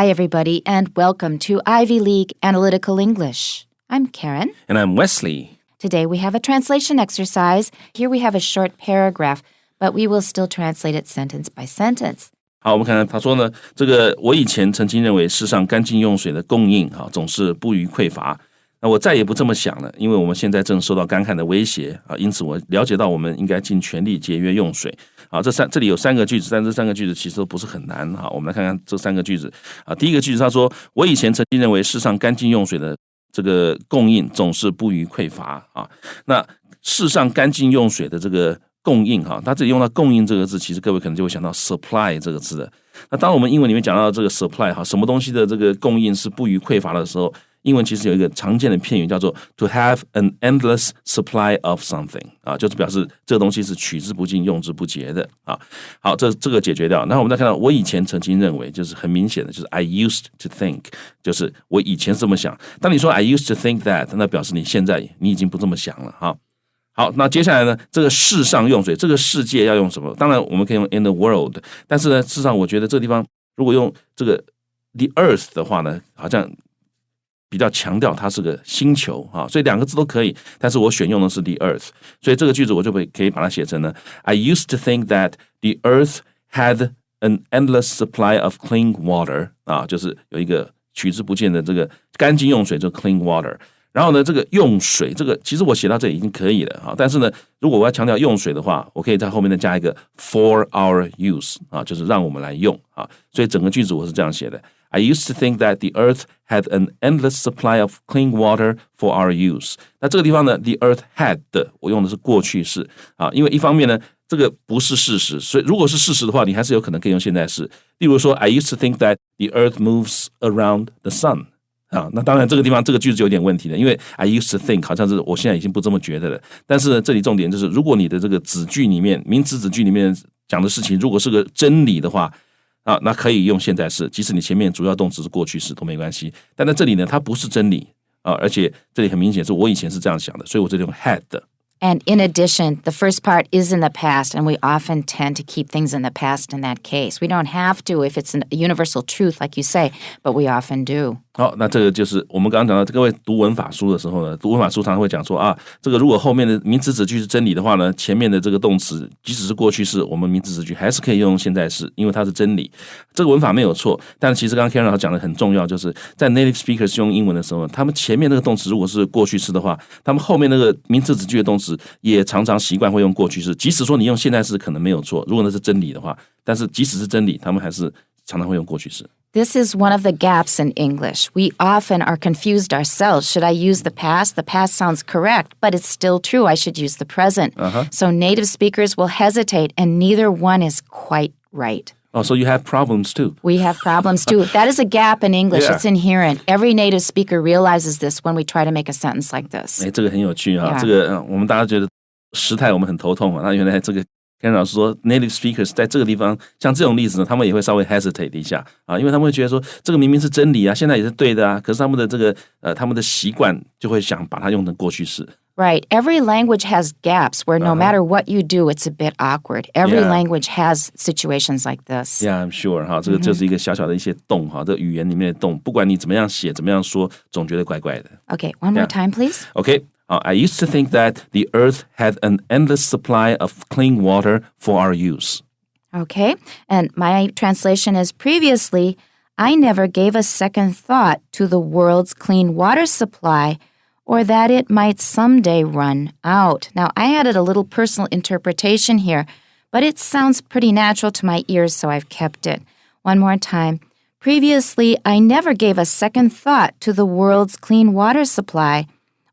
Hi, everybody, and welcome to Ivy League Analytical English. I'm Karen. And I'm Wesley. Today we have a translation exercise. Here we have a short paragraph, but we will still translate it sentence by sentence. 好，我们看看他说呢，这个我以前曾经认为世上干净用水的供应总是不虞匮乏。那我再也不这么想了，因为我们现在正受到干旱的威胁因此我了解到我们应该尽全力节约用水。好，这里有三个句子，但这三个句子其实都不是很难。好，我们来看看这三个句子。第一个句子他说，我以前曾经认为世上干净用水的这个供应总是不虞匮乏那世上干净用水的这个供应他这里用到供应这个字，其实各位可能就会想到 supply 这个字的。那当我们英文里面讲到这个 supply 什么东西的这个供应是不虞匮乏的时候，英文其实有一个常见的片语叫做 to have an endless supply of something 就是表示这个东西是取之不尽用之不竭的好，这个解决掉。然后我们再看到我以前曾经认为，就是很明显的就是 I used to think， 就是我以前是这么想。当你说 I used to think that， 那表示你现在你已经不这么想了好，那接下来呢，这个世上用水，这个世界要用什么？当然我们可以用 in the world， 但是呢，事实上我觉得这个地方如果用这个 the earth 的话呢，好像比较强调它是个星球所以两个字都可以，但是我选用的是 the earth， 所以这个句子我就可以把它写成呢 I used to think that the earth had an endless supply of clean water 就是有一个取之不尽的这个干净用水，就 clean water。然后呢，这个用水，这个其实我写到这里已经可以了但是呢，如果我要强调用水的话，我可以在后面再加一个 for our use 就是让我们来用所以整个句子我是这样写的。I used to think that the earth had an endless supply of clean water for our use。那这个地方呢 ，the earth had 我用的是过去式因为一方面呢，这个不是事实，所以如果是事实的话，你还是有可能可以用现在式。例如说 ，I used to think that the earth moves around the sun。那当然这个地方这个句子就有点问题了，因为 I used to think 好像是我现在已经不这么觉得了。但是呢，这里重点就是，如果你的这个子句里面，名词子句里面讲的事情如果是个真理的话那可以用现在式，即使你前面主要动词是过去式都没关系。但在这里呢，它不是真理而且这里很明显是我以前是这样想的，所以我这里用 had。And in addition, the first part is in the past, and we often tend to keep things in the past in that case. We don't have to if it's a universal truth, like you say, but we often do. 好，那这个就是我们刚刚讲到，各位读文法书的时候呢，读文法书常常会讲说这个如果后面的名词子句是真理的话呢，前面的这个动词即使是过去式，我们名词子句还是可以用现在式，因为它是真理。这个文法没有错，但其实刚刚 Karen 老师讲的很重要，就是在 native speakers 用英文的时候，他们前面那个动词如果是过去式的话，他们后面那个名词子句的动词也常常习惯会用过去式，即使说你用现在式可能没有错，如果那是真理的话，但是即使是真理，他们还是常常会用过去式。This is one of the gaps in English. We often are confused ourselves. Should I use the past? The past sounds correct, but it's still true. I should use the present. So native speakers will hesitate, and neither one is quite right. Oh, so you have problems too. We have problems too. That is a gap in English. Yeah. It's inherent. Every native speaker realizes this when we try to make a sentence like this. 这个很有趣这个我们大家觉得时态我们很头痛那原来这个Karen 老师说 native speakers 在这个地方像这种例子呢，他们也会稍微 hesitate 一下因为他们会觉得说这个明明是真理现在也是对的可是他们的这个他们的习惯就会想把它用成过去式。Right. Every language has gaps where no matter what you do, it's a bit awkward. Every language has situations like this. Yeah, I'm sure. 这个就是一个小小的一些洞这语言里面的洞，不管你怎么样写，怎么样说，总觉得怪怪的。Okay, one more time, please. Okay. I used to think that the earth had an endless supply of clean water for our use. Okay. And my translation is previously, I never gave a second thought to the world's clean water supply or that it might someday run out. Now, I added a little personal interpretation here, but it sounds pretty natural to my ears, so I've kept it. One more time. Previously, I never gave a second thought to the world's clean water supply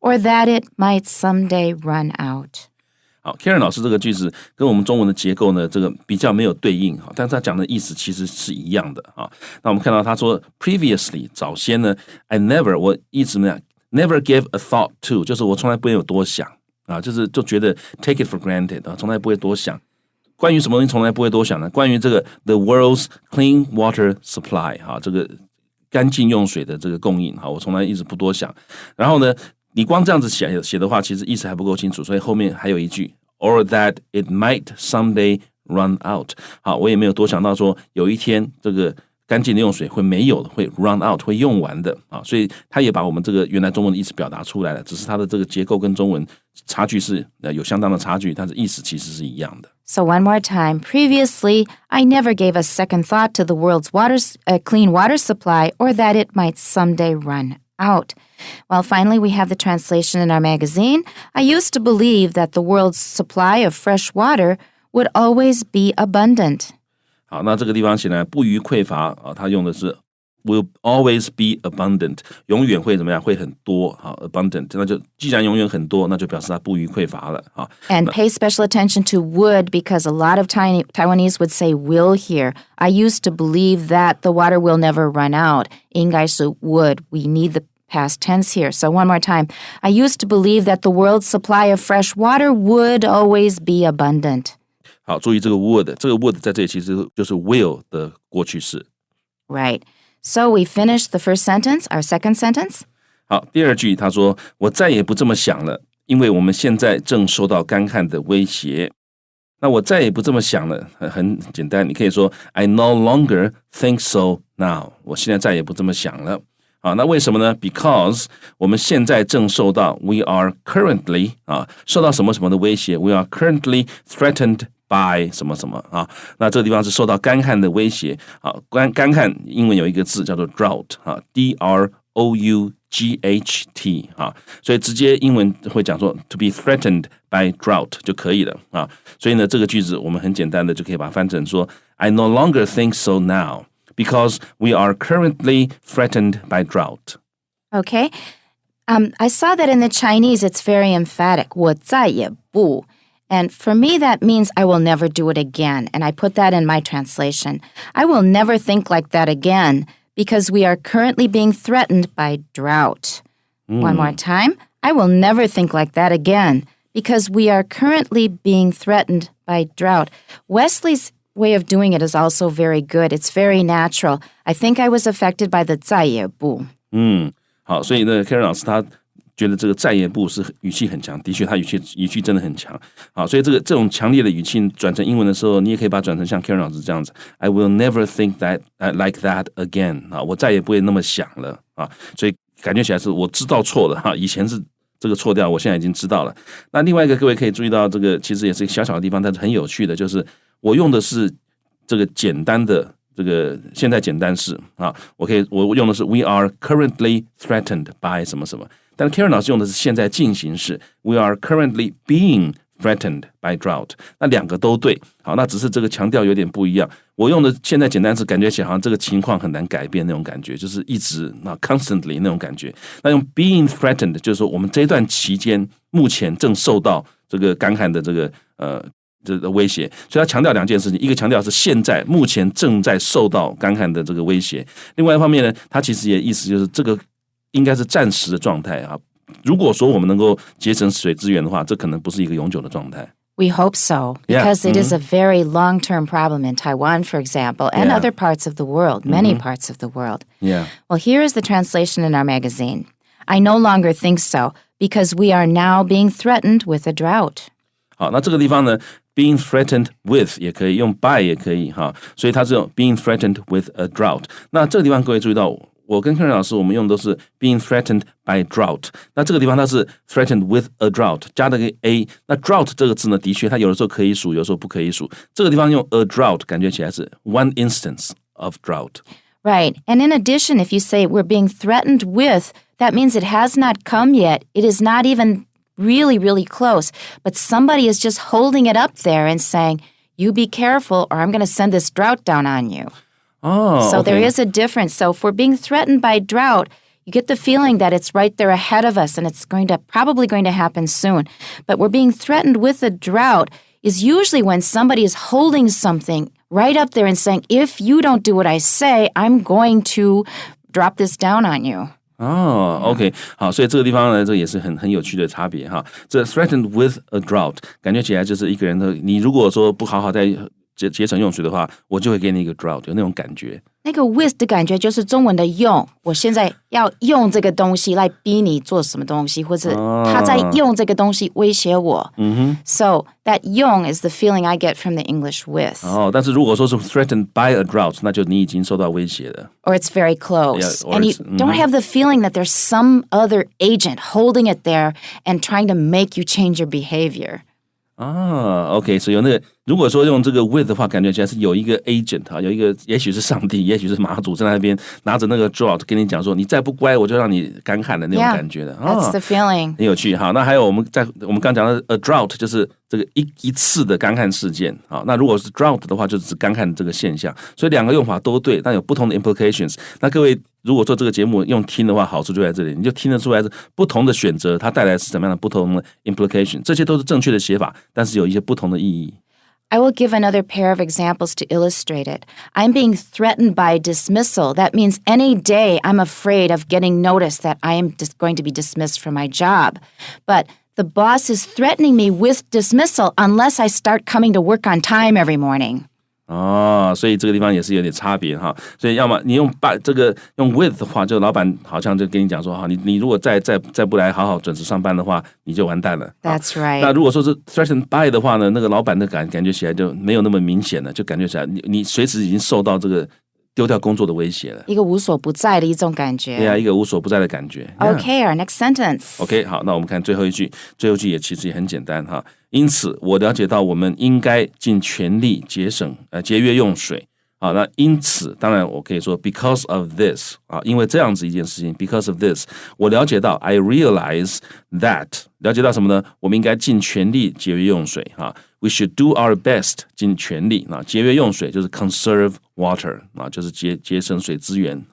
or that it might someday run out. 好 Karen 老师这个句子跟我们中文的结构呢，这个比较没有对应但是他讲的意思其实是一样的那我们看到他说 previously 早先呢 I never 我一直never gave a thought to 就是我从来不会有多想就觉得 take it for granted 从来不会多想。关于什么东西从来不会多想呢？关于这个 the world's clean water supply 这个干净用水的这个供应我从来一直不多想。然后呢你光这样子写的话，其实意思还不够清楚，所以后面还有一句 or that it might someday run out。好，我也没有多想到说有一天这个干净的用水会没有的，会 run out， 会用完的啊，所以他也把我们这个原来中文的意思表达出来了，只是它的这个结构跟中文差距是有相当的差距，但是意思其实是一样的。So one more time. Previously, I never gave a second thought to the world's clean water supply or that it might someday run out. Well, finally, we have the translation in our magazine. I used to believe that the world's supply of fresh water would always be abundant. 好，那这个地方显然不虞匮乏啊，他用的是 will always be abundant， 永远会怎么样？会很多啊 abundant， 那就既然永远很多，那就表示它不虞匮乏了啊。And pay special attention to would because a lot of Taiwanese would say will here. I used to believe that the water will never run out. 应该是 would. We need the past tense here. So one more time. I used to believe that the world's supply of fresh water would always be abundant. 好，注意这个 would， 这个 would 在这里其实就是 will 的过去式。Right. So we finished the first sentence, our second sentence. 好，第二句他说：“我再也不这么想了，因为我们现在正受到干旱的威胁。”那我再也不这么想了，很简单，你可以说 I no longer think so now。我现在再也不这么想了。好，那为什么呢 ？Because 我们现在正受到 we are currently 受到什么什么的威胁 ？We are currently threatened by 什么什么啊？那这个地方是受到干旱的威胁。好，干旱英文有一个字叫做 drought 啊 ，D-R-O-U-G-H-T 啊，所以直接英文会讲说 to be threatened by drought 就可以了啊。所以呢，这个句子我们很简单的就可以把它翻成说 I no longer think so now because we are currently threatened by drought. Okay. I saw that in the Chinese it's very emphatic. 我再也不。And for me, that means I will never do it again. And I put that in my translation. I will never think like that again because we are currently being threatened by drought. One more time. I will never think like that again because we are currently being threatened by drought. Wesley's way of doing it is also very good. It's very natural. I think I was affected by the 再也不。好，所以呢 Karen 老师他觉得这个再也不是语气很强，的确他语气真的很强。好，所以这种强烈的语气转成英文的时候，你也可以把它转成像 Karen 老师这样子 I will never think that like that again 啊，我再也不会那么想了啊，所以感觉起来是我知道错了哈，以前是这个错掉，我现在已经知道了。那另外一个各位可以注意到，这个其实也是一个小小的地方，但是很有趣的，就是我用的是这个简单的这个现在简单式啊，我用的是 We are currently threatened by 什么什么。但是 Karen 老师用的是现在进行式 We are currently being threatened by drought 那两个都对好，那只是这个强调有点不一样我用的现在简单式感觉起来好像这个情况很难改变那种感觉就是一直constantly 那种感觉那用 being threatened 就是说我们这段期间目前正受到这个干旱的这个威胁所以他强调两件事情一个强调是现在目前正在受到干旱的这个威胁另外一方面呢他其实也意思就是这个应该是暂时的状态啊。如果说我们能够节省水资源的话，这可能不是一个永久的状态。We hope so, because it is a very long-term problem in Taiwan, for example, and other parts of the world, many parts of the world. Yeah. Well, here is the translation in our magazine. I no longer think so, because we are now being threatened with a drought. 好，那这个地方呢 being threatened with 也可以用 by 也可以哈，所以它是用 being threatened with a drought。那这个地方各位注意到。我跟 Karen 老师我们用都是 being threatened by drought 那这个地方它是 threatened with a drought 加了个 a 那 drought 这个字呢的确它有的时候可以数有的时候不可以数这个地方用 a drought 感觉起来是 one instance of drought Right and in addition if you say we're being threatened with that means it has not come yet it is not even really really close but somebody is just holding it up there and saying you be careful or I'm going to send this drought down on you So there is a difference. So if we're being threatened by drought, you get the feeling that it's right there ahead of us and it's probably going to happen soon. But we're being threatened with a drought is usually when somebody is holding something right up there and saying, if you don't do what I say, I'm going to drop this down on you. OK 好，所以这个地方呢，这也是很有趣的差别哈。这 threatened with a drought 感觉起来就是一个人的，你如果说不好好在节省用水的话，我就会给你一个 drought， 有那种感觉那个 with 的感觉就是中文的用，我现在要用这个东西来逼你做什么东西，或者他在用这个东西威胁我。So that 用 is the feeling I get from the English with. 但是如果说是 threatened by a drought， 那就你已经受到威胁了。Or it's very close. Yeah, and you don't have the feeling that there's some other agent holding it there and trying to make you change your behavior. OK， 所以有那个，如果说用这个 with 的话，感觉起来是有一个 agent 有一个，也许是上帝，也许是马祖在那边拿着那个 drought 跟你讲说，你再不乖，我就让你干旱的那种感觉的。That's the feeling. 很有趣。好，那还有我们刚讲的 a drought 就是这个一次的干旱事件。好，那如果是 drought 的话，就指干旱这个现象。所以两个用法都对，但有不同的 implications。那各位如果做这个节目用听的话，好处就在这里，你就听得出来是不同的选择，它带来是怎么样的不同的 implication。这些都是正确的写法，但是有一些不同的意义。I will give another pair of examples to illustrate it. I'm being threatened by dismissal. That means any day I'm afraid of getting notice that I am going to be dismissed from my job. But the boss is threatening me with dismissal unless I start coming to work on time every morning. 所以这个地方也是有点差别哈。所以要么你用with 的话，就老板好像就跟你讲说，你如果再不来好好准时上班的话，你就完蛋了。That's right. 那如果说是 threatened by 的话呢，那个老板的感觉起来就没有那么明显了，就感觉起来你随时已经受到这个丢掉工作的威胁了。一个无所不在的一种感觉。对啊，一个无所不在的感觉。Okay, our next sentence. OK， 好，那我们看最后一句，最后一句其实也很简单哈。因此，我了解到我们应该尽全力节约用水。好，那因此，当然我可以说 because of this 因为这样子一件事情 because of this， 我了解到 I realize that 了解到什么呢？我们应该尽全力节约用水We should do our best 尽全力节约用水就是 conserve water 就是节省水资源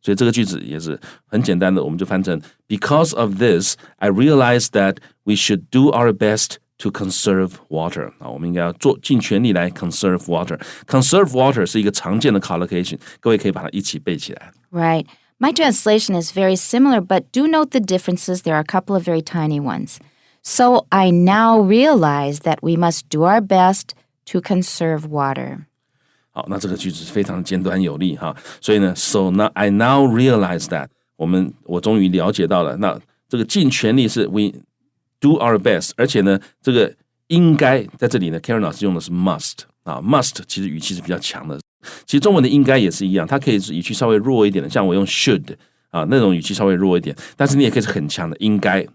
所以这个句子也是很简单的，我们就翻成 because of this I realize that we should do our best to conserve water 我们应该要尽全力来 conserve water. Conserve water 是一个常见的 collocation， 各位可以把它一起背起来。 Right. My translation is very similar, but do note the differences. There are a couple of very tiny ones. So I now realize that we must do our best to conserve water. 好，那这个句子非常简短有力所以呢 So now I now realize that 我终于了解到了，那这个尽全力是 we do our best， 而且呢，这个应该在这里呢 Karen 老师用的是 must must 其实语气是比较强的。其实中文的应该也是一样，它可以是语气稍微弱一点的，像我用 should那种语气稍微弱一点，但是你也可以是很强的应该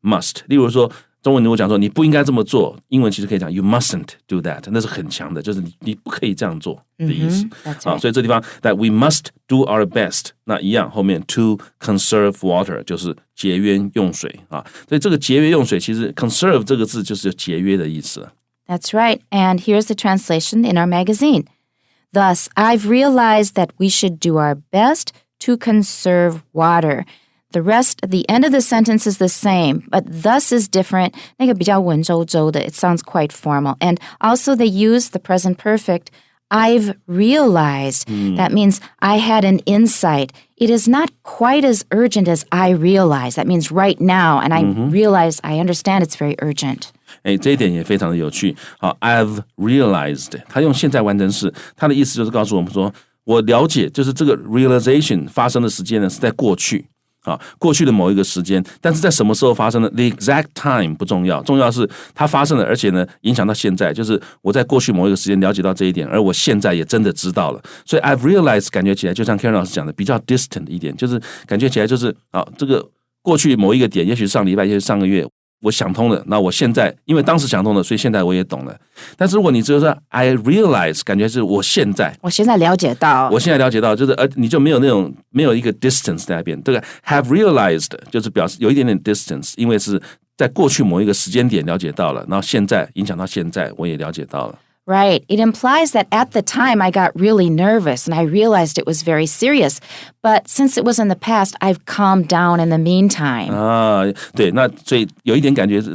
must。例如说中文如果讲说你不应该这么做，英文其实可以讲 you mustn't do that， 那是很强的，就是你不可以这样做的意思。right. 所以这地方 that we must do our best， 那一样后面 to conserve water 就是节约用水所以这个节约用水其实 conserve 这个字就是节约的意思。That's right. And here's the translation in our magazine. Thus, I've realized that we should do our best to conserve water. The rest, the end of the sentence is the same, but thus is different. 那个比较文绉绉的, it sounds quite formal. And also they use the present perfect. I've realized. That means I had an insight. It is not quite as urgent as I realize. That means right now, and I realize, I understand it's very urgent. 这一点也非常的有趣。I've realized， 他用现在完成式，他的意思就是告诉我们说，我了解，就是这个 realization 发生的时间呢是在过去。过去的某一个时间，但是在什么时候发生的 the exact time 不重要，重要是它发生了，而且呢影响到现在，就是我在过去某一个时间了解到这一点，而我现在也真的知道了。所以 I've realized 感觉起来就像 Karen 老师讲的比较 distant 一点，就是感觉起来就是这个过去某一个点，也许上礼拜，也许上个月我想通了，那我现在因为当时想通了，所以现在我也懂了。但是如果你只有说 I realize， 感觉是我现在了解到，就是你就没有一个 distance 在那边。这个 have realized 就是表示有一点点 distance， 因为是在过去某一个时间点了解到了，然后现在影响到现在，我也了解到了。Right. It implies that at the time I got really nervous and I realized it was very serious. But since it was in the past, I've calmed down in the meantime. 对，那所以有一点感觉是，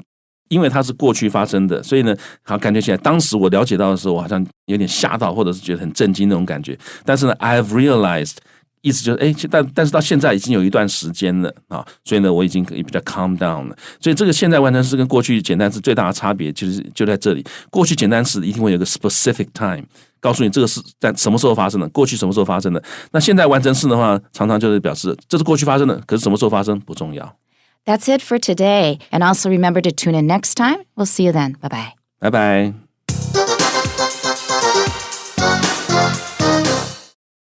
因为它是过去发生的，所以呢，好感觉起来，当时我了解到的时候，我好像有点吓到，或者是觉得很震惊那种感觉。但是呢 ，I've realized。意思就是，但是到现在已经有一段时间了所以呢，我已经比较 calm down 了。所以这个现在完成式跟过去简单式最大的差别，其实就在这里。过去简单式一定会有一个 specific time，告诉你这个是在什么时候发生的，过去什么时候发生的。那现在完成式的话，常常就是表示这是过去发生的，可是什么时候发生不重要。That's it for today. And also remember to tune in next time. We'll see you then. Bye-bye. Bye bye.